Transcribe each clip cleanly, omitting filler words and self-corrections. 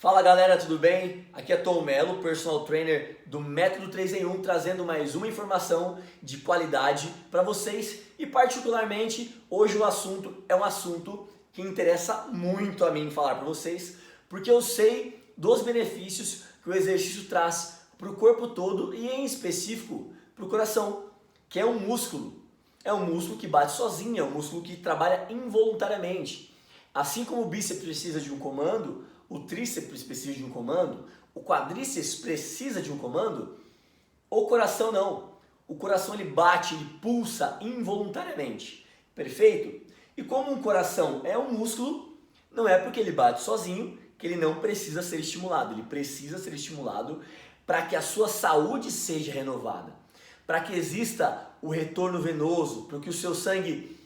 Fala galera, tudo bem? Aqui é Tom Mello, personal trainer do Método 3 em 1, trazendo mais uma informação de qualidade para vocês e particularmente hoje o assunto é um assunto que interessa muito a mim falar para vocês, porque eu sei dos benefícios que o exercício traz para o corpo todo e em específico para o coração, que é um músculo. É um músculo que bate sozinho, é um músculo que trabalha involuntariamente. Assim como o bíceps precisa de um comando, o tríceps precisa de um comando, o quadríceps precisa de um comando, o coração não. O coração ele bate, ele pulsa involuntariamente. Perfeito? E como um coração é um músculo, não é porque ele bate sozinho que ele não precisa ser estimulado. Ele precisa ser estimulado para que a sua saúde seja renovada, para que exista o retorno venoso, para que o seu sangue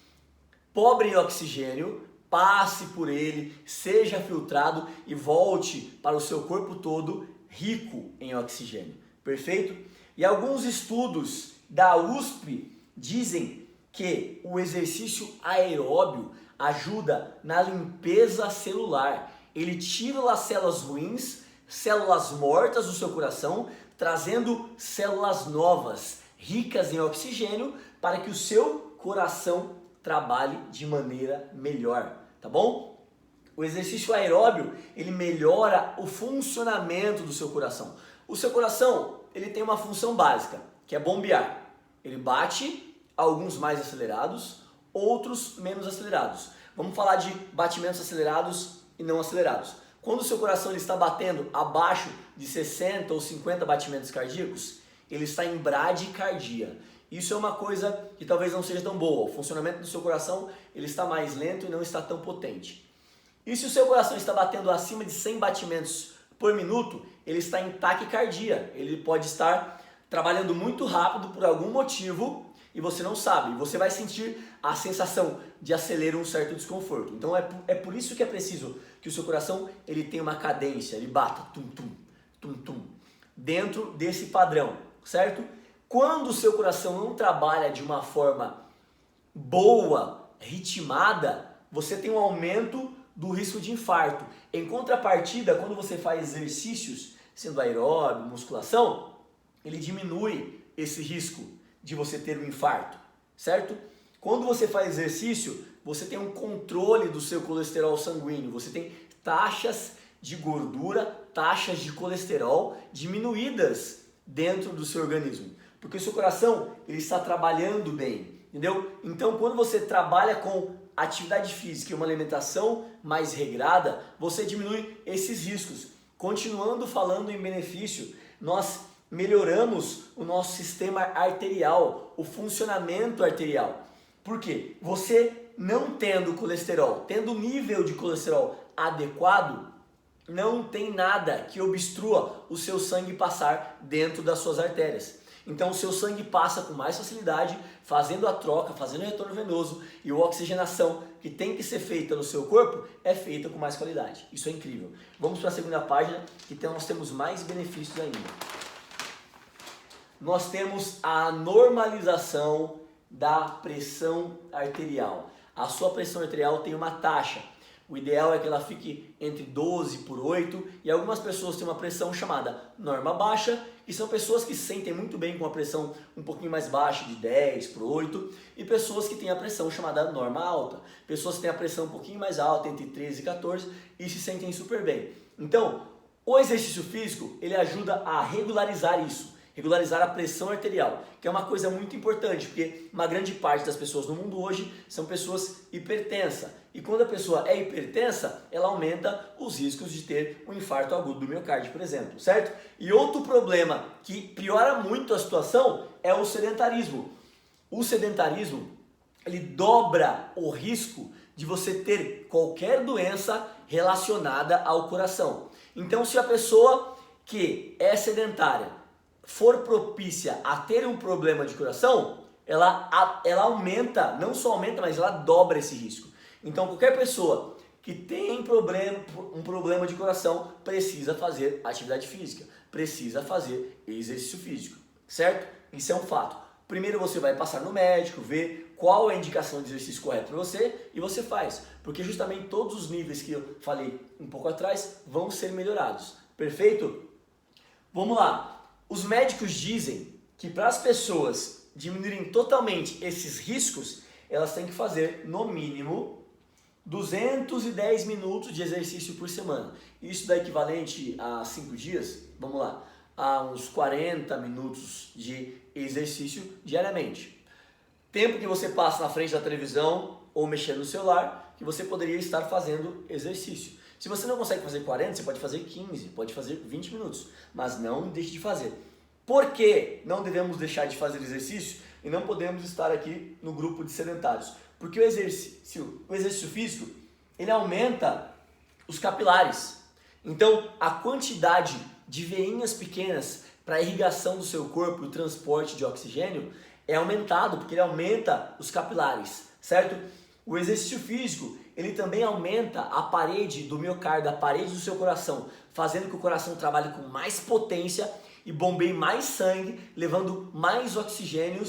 pobre em oxigênio passe por ele, seja filtrado e volte para o seu corpo todo rico em oxigênio. Perfeito? E alguns estudos da USP dizem que o exercício aeróbio ajuda na limpeza celular. Ele tira as células ruins, células mortas do seu coração, trazendo células novas, ricas em oxigênio, para que o seu coração trabalhe de maneira melhor, tá bom? O exercício aeróbio, ele melhora o funcionamento do seu coração. O seu coração, ele tem uma função básica, que é bombear. Ele bate, alguns mais acelerados, outros menos acelerados. Vamos falar de batimentos acelerados e não acelerados. Quando o seu coração ele está batendo abaixo de 60 ou 50 batimentos cardíacos, ele está em bradicardia. Isso é uma coisa que talvez não seja tão boa. O funcionamento do seu coração ele está mais lento e não está tão potente. E se o seu coração está batendo acima de 100 batimentos por minuto, ele está em taquicardia. Ele pode estar trabalhando muito rápido por algum motivo e você não sabe. Você vai sentir a sensação de acelerar um certo desconforto. Então é por isso que é preciso que o seu coração ele tenha uma cadência, ele bata tum-tum, tum-tum, dentro desse padrão, certo? Quando o seu coração não trabalha de uma forma boa, ritmada, você tem um aumento do risco de infarto. Em contrapartida, quando você faz exercícios, sendo aeróbio, musculação, ele diminui esse risco de você ter um infarto, certo? Quando você faz exercício, você tem um controle do seu colesterol sanguíneo, você tem taxas de gordura, taxas de colesterol diminuídas dentro do seu organismo. Porque o seu coração ele está trabalhando bem, entendeu? Então, quando você trabalha com atividade física e uma alimentação mais regrada, você diminui esses riscos. Continuando falando em benefício, nós melhoramos o nosso sistema arterial, o funcionamento arterial. Por quê? Você não tendo colesterol, tendo nível de colesterol adequado, não tem nada que obstrua o seu sangue passar dentro das suas artérias. Então o seu sangue passa com mais facilidade, fazendo a troca, fazendo o retorno venoso e a oxigenação que tem que ser feita no seu corpo é feita com mais qualidade. Isso é incrível. Vamos para a segunda página, que nós temos mais benefícios ainda. Nós temos a normalização da pressão arterial. A sua pressão arterial tem uma taxa. O ideal é que ela fique entre 12 por 8 e algumas pessoas têm uma pressão chamada norma baixa, que são pessoas que se sentem muito bem com a pressão um pouquinho mais baixa, de 10 por 8, e pessoas que têm a pressão chamada norma alta. Pessoas que têm a pressão um pouquinho mais alta, entre 13 e 14, e se sentem super bem. Então, o exercício físico, ele ajuda a regularizar isso. Regularizar a pressão arterial, que é uma coisa muito importante, porque uma grande parte das pessoas no mundo hoje são pessoas hipertensas. E quando a pessoa é hipertensa, ela aumenta os riscos de ter um infarto agudo do miocárdio, por exemplo, certo? E outro problema que piora muito a situação é o sedentarismo. O sedentarismo, ele dobra o risco de você ter qualquer doença relacionada ao coração. Então, se a pessoa que é sedentária for propícia a ter um problema de coração, ela aumenta, não só aumenta, mas ela dobra esse risco. Então qualquer pessoa que tem um problema de coração precisa fazer atividade física, precisa fazer exercício físico, certo? Isso é um fato. Primeiro você vai passar no médico, ver qual é a indicação de exercício correto para você e você faz. Porque justamente todos os níveis que eu falei um pouco atrás vão ser melhorados. Perfeito? Vamos lá. Os médicos dizem que para as pessoas diminuírem totalmente esses riscos, elas têm que fazer no mínimo 210 minutos de exercício por semana. Isso dá equivalente a 5 dias, vamos lá, a uns 40 minutos de exercício diariamente. Tempo que você passa na frente da televisão ou mexendo no celular, que você poderia estar fazendo exercício. Se você não consegue fazer 40, você pode fazer 15, pode fazer 20 minutos, mas não deixe de fazer. Por que não devemos deixar de fazer exercício e não podemos estar aqui no grupo de sedentários? Porque o exercício físico, ele aumenta os capilares. Então, a quantidade de veinhas pequenas para a irrigação do seu corpo e o transporte de oxigênio é aumentado, porque ele aumenta os capilares, certo? O exercício físico, ele também aumenta a parede do miocárdio, a parede do seu coração, fazendo que o coração trabalhe com mais potência e bombeie mais sangue, levando mais oxigênio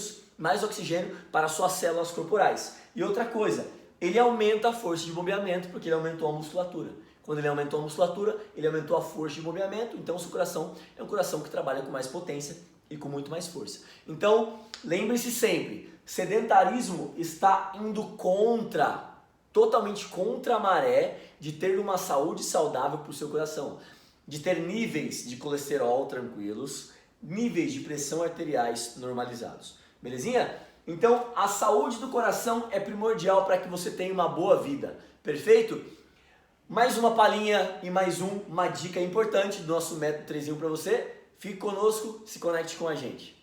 para suas células corporais. E outra coisa, ele aumenta a força de bombeamento porque ele aumentou a musculatura. Quando ele aumentou a musculatura, ele aumentou a força de bombeamento, então o seu coração é um coração que trabalha com mais potência e com muito mais força. Então, lembre-se sempre, sedentarismo está indo totalmente contra a maré de ter uma saúde saudável para o seu coração, de ter níveis de colesterol tranquilos, níveis de pressão arteriais normalizados. Belezinha? Então, a saúde do coração é primordial para que você tenha uma boa vida. Perfeito? Mais uma palhinha e mais uma dica importante do nosso método 3 em 1 para você. Fique conosco, se conecte com a gente.